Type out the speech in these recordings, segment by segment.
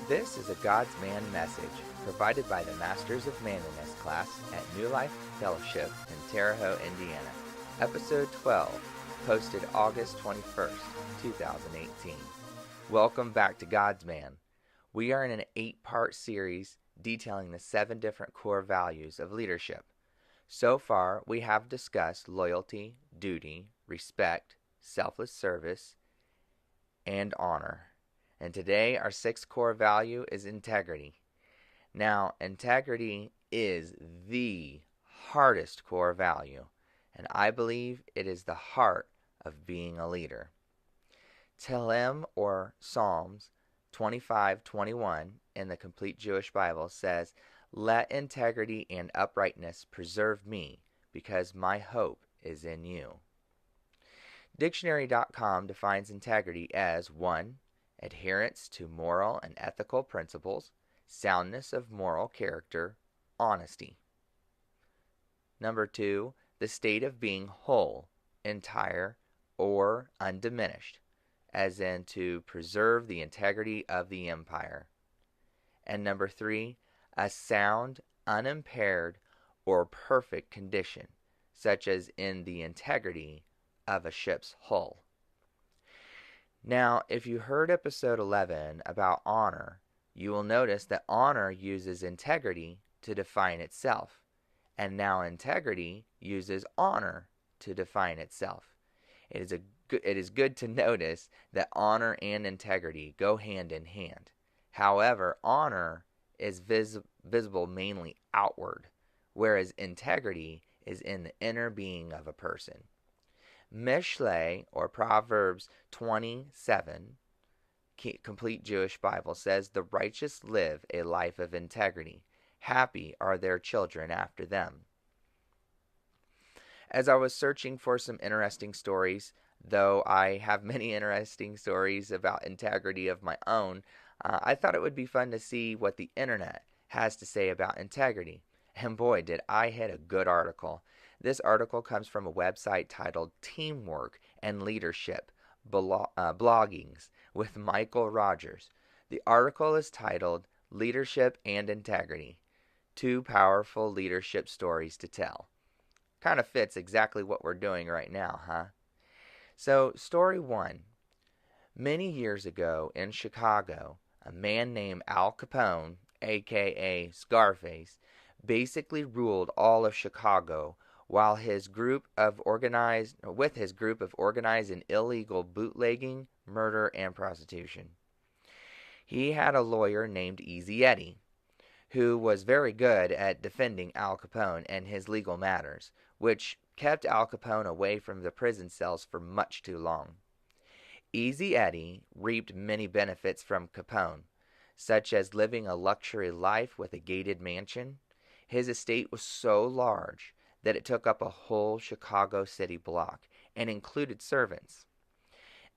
This is a God's Man message provided by the Masters of Manliness class at New Life Fellowship in Terre Haute, Indiana. Episode 12, posted August 21st, 2018. Welcome back to God's Man. We are in an 8-part series detailing the 7 different core values of leadership. So far, we have discussed loyalty, duty, respect, selfless service, and honor. And today, our 6th core value is integrity. Now, integrity is the hardest core value, and I believe it is the heart of being a leader. Tehillim, or Psalms 25:21 in the Complete Jewish Bible says, "Let integrity and uprightness preserve me, because my hope is in you." Dictionary.com defines integrity as 1. Adherence to moral and ethical principles, soundness of moral character, honesty. Number 2, the state of being whole, entire, or undiminished, as in to preserve the integrity of the empire. And number 3, a sound, unimpaired, or perfect condition, such as in the integrity of a ship's hull. Now, if you heard episode 11 about honor, you will notice that honor uses integrity to define itself, and now integrity uses honor to define itself. It is good to notice that honor and integrity go hand in hand. However, honor is visible mainly outward, whereas integrity is in the inner being of a person. Mishlei, or Proverbs 27, Complete Jewish Bible, says, "The righteous live a life of integrity. Happy are their children after them." As I was searching for some interesting stories, though I have many interesting stories about integrity of my own, I thought it would be fun to see what the internet has to say about integrity. And boy, did I hit a good article. This article comes from a website titled Teamwork and Leadership Bloggings with Michael Rogers. The article is titled Leadership and Integrity, 2 Powerful Leadership Stories to Tell. Kind of fits exactly what we're doing right now, huh? So, story 1. Many years ago in Chicago, a man named Al Capone, aka Scarface, basically ruled all of Chicago with his group of organized and illegal bootlegging, murder, and prostitution. He had a lawyer named Easy Eddie, who was very good at defending Al Capone and his legal matters, which kept Al Capone away from the prison cells for much too long. Easy Eddie reaped many benefits from Capone, such as living a luxury life with a gated mansion. His estate was so large that it took up a whole Chicago city block and included servants.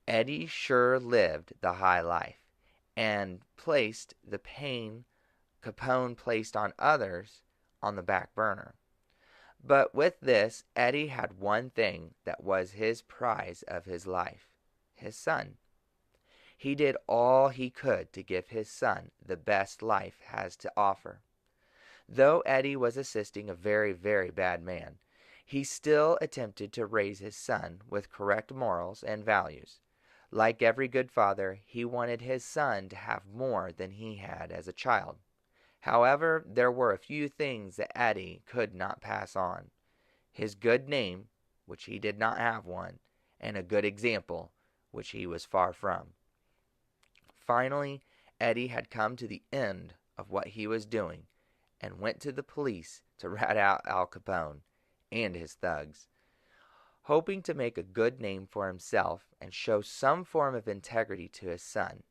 Eddie sure lived the high life and placed the pain Capone placed on others on the back burner. But with this, Eddie had one thing that was his prize of his life: his son. He did all he could to give his son the best life has to offer. Though Eddie was assisting a very, very bad man, he still attempted to raise his son with correct morals and values. Like every good father, he wanted his son to have more than he had as a child. However, there were a few things that Eddie could not pass on: his good name, which he did not have one, and a good example, which he was far from. Finally, Eddie had come to the end of what he was doing and went to the police to rat out Al Capone and his thugs, hoping to make a good name for himself and show some form of integrity to his son.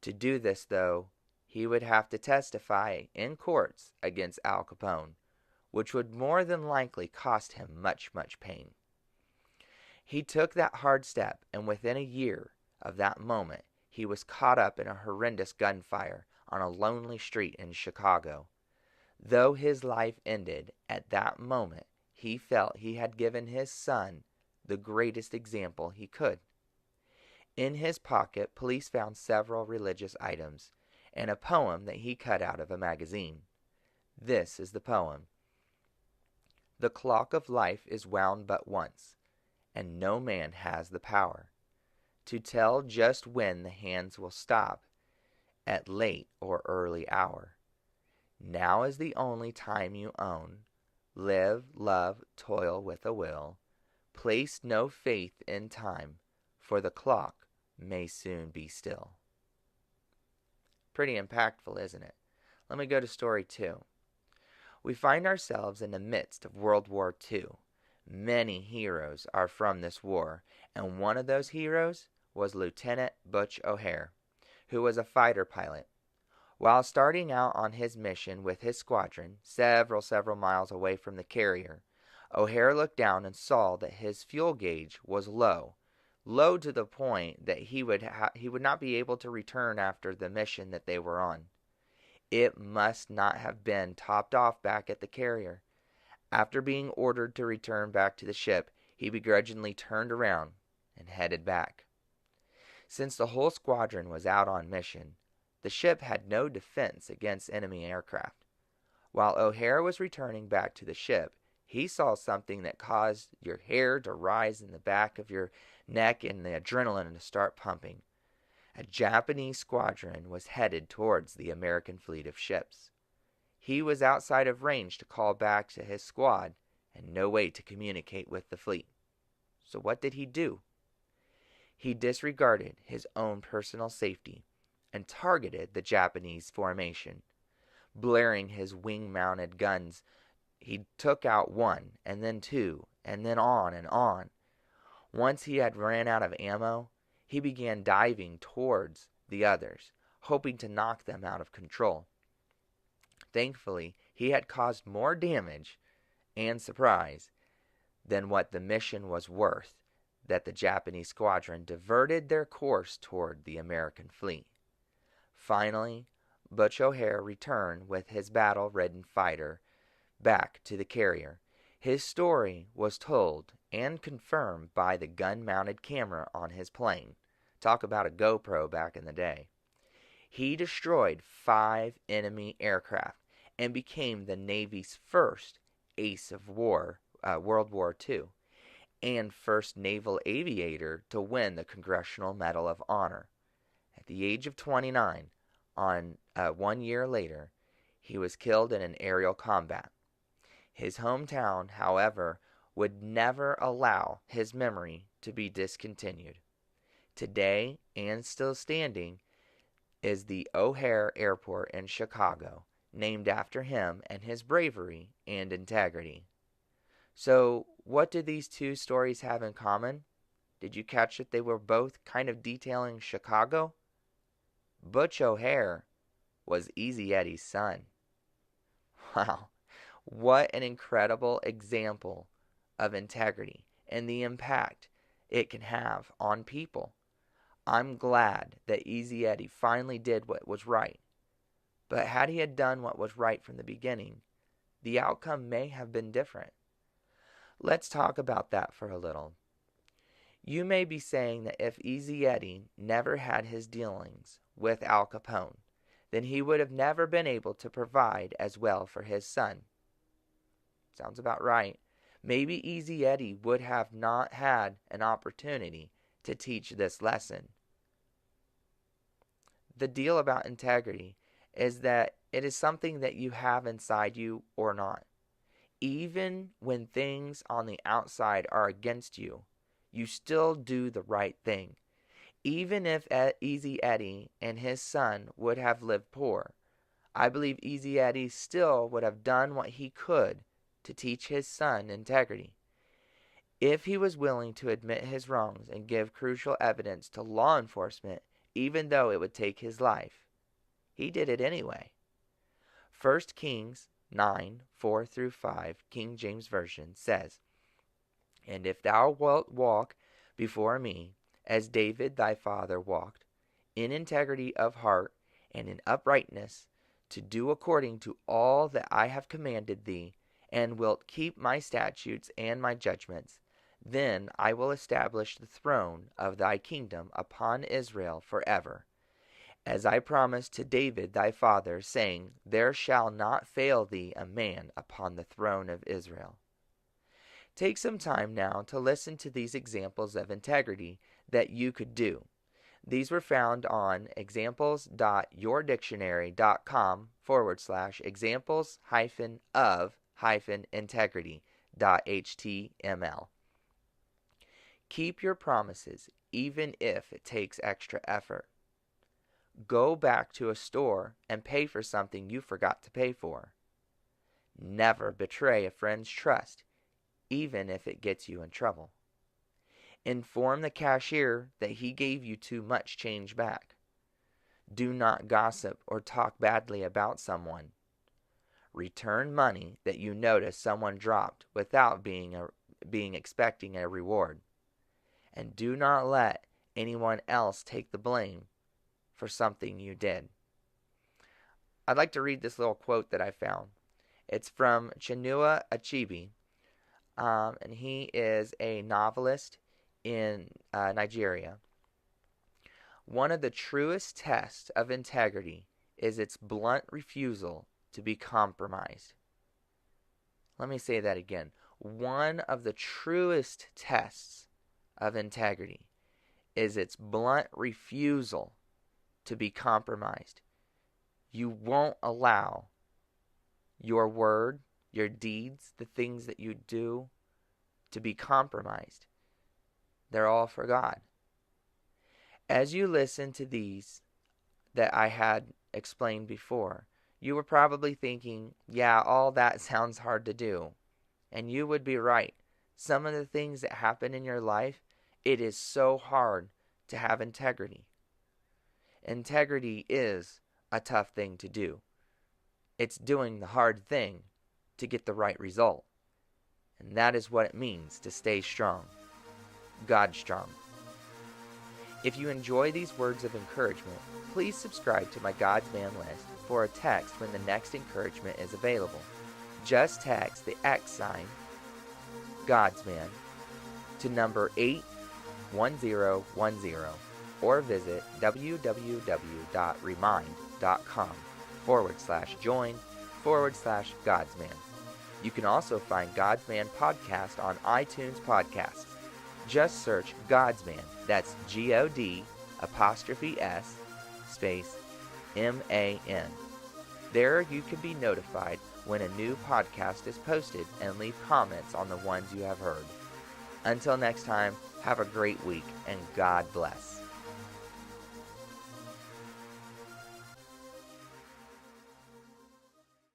To do this, though, he would have to testify in courts against Al Capone, which would more than likely cost him much, much pain. He took that hard step, and within a year of that moment, he was caught up in a horrendous gunfire on a lonely street in Chicago. Though his life ended at that moment, he felt he had given his son the greatest example he could. In his pocket, police found several religious items, and a poem that he cut out of a magazine. This is the poem. The clock of life is wound but once, and no man has the power to tell just when the hands will stop at late or early hour. Now is the only time you own. Live, love, toil with a will. Place no faith in time, for the clock may soon be still. Pretty impactful, isn't it? Let me go to story 2. We find ourselves in the midst of World War II. Many heroes are from this war, and one of those heroes was Lieutenant Butch O'Hare, who was a fighter pilot. While starting out on his mission with his squadron, several miles away from the carrier, O'Hare looked down and saw that his fuel gauge was low to the point that he would not be able to return after the mission that they were on. It must not have been topped off back at the carrier. After being ordered to return back to the ship, he begrudgingly turned around and headed back. Since the whole squadron was out on mission, the ship had no defense against enemy aircraft. While O'Hare was returning back to the ship, he saw something that caused your hair to rise in the back of your neck and the adrenaline to start pumping. A Japanese squadron was headed towards the American fleet of ships. He was outside of range to call back to his squad and no way to communicate with the fleet. So what did he do? He disregarded his own personal safety and targeted the Japanese formation. Blaring his wing-mounted guns, he took out one, and then two, and then on and on. Once he had ran out of ammo, he began diving towards the others, hoping to knock them out of control. Thankfully, he had caused more damage and surprise than what the mission was worth, that the Japanese squadron diverted their course toward the American fleet. Finally, Butch O'Hare returned with his battle-ridden fighter back to the carrier. His story was told and confirmed by the gun-mounted camera on his plane. Talk about a GoPro back in the day. He destroyed 5 enemy aircraft and became the Navy's first ace of war, World War II, and first naval aviator to win the Congressional Medal of Honor. At the age of 29, 1 year later, he was killed in an aerial combat. His hometown, however, would never allow his memory to be discontinued. Today, and still standing, is the O'Hare Airport in Chicago, named after him and his bravery and integrity. So, what did these two stories have in common? Did you catch that they were both kind of detailing Chicago? Butch O'Hare was Easy Eddie's son. Wow, what an incredible example of integrity and the impact it can have on people. I'm glad that Easy Eddie finally did what was right. But had he had done what was right from the beginning, the outcome may have been different. Let's talk about that for a little. You may be saying that if Easy Eddie never had his dealings with Al Capone, then he would have never been able to provide as well for his son. Sounds about right. Maybe Easy Eddie would have not had an opportunity to teach this lesson. The deal about integrity is that it is something that you have inside you or not. Even when things on the outside are against you, you still do the right thing. Even if Easy Eddie and his son would have lived poor, I believe Easy Eddie still would have done what he could to teach his son integrity. If he was willing to admit his wrongs and give crucial evidence to law enforcement, even though it would take his life, he did it anyway. 1 Kings 9:4-5, King James Version says, "And if thou wilt walk before me, as David thy father walked, in integrity of heart and in uprightness, to do according to all that I have commanded thee, and wilt keep my statutes and my judgments, then I will establish the throne of thy kingdom upon Israel forever. as I promised to David thy father, saying, There shall not fail thee a man upon the throne of Israel. Take some time now to listen to these examples of integrity that you could do. These were found on examples.yourdictionary.com/examples of integrity.html. Keep your promises even if it takes extra effort. Go back to a store and pay for something you forgot to pay for. Never betray a friend's trust, even if it gets you in trouble. Inform the cashier that he gave you too much change back. Do not gossip or talk badly about someone. Return money that you notice someone dropped without being expecting a reward. And do not let anyone else take the blame for something you did. I'd like to read this little quote that I found. It's from Chinua Achebe, and he is a novelist in Nigeria. One of the truest tests of integrity is its blunt refusal to be compromised. Let me say that again. One of the truest tests of integrity is its blunt refusal to be compromised. You won't allow your word, your deeds, the things that you do to be compromised. They're all for God. As you listen to these that I had explained before, you were probably thinking, yeah, all that sounds hard to do. And you would be right. Some of the things that happen in your life, it is so hard to have integrity. Integrity is a tough thing to do. It's doing the hard thing to get the right result. And that is what it means to stay strong. God strong. If you enjoy these words of encouragement, please subscribe to my God's Man list for a text when the next encouragement is available. Just text the X sign, God's Man, to number 81010 or visit www.remind.com/join/God's Man. You can also find God's Man podcast on iTunes Podcasts. Just search God's Man. That's GOD'(S) MAN. There you can be notified when a new podcast is posted and leave comments on the ones you have heard. Until next time, have a great week and God bless.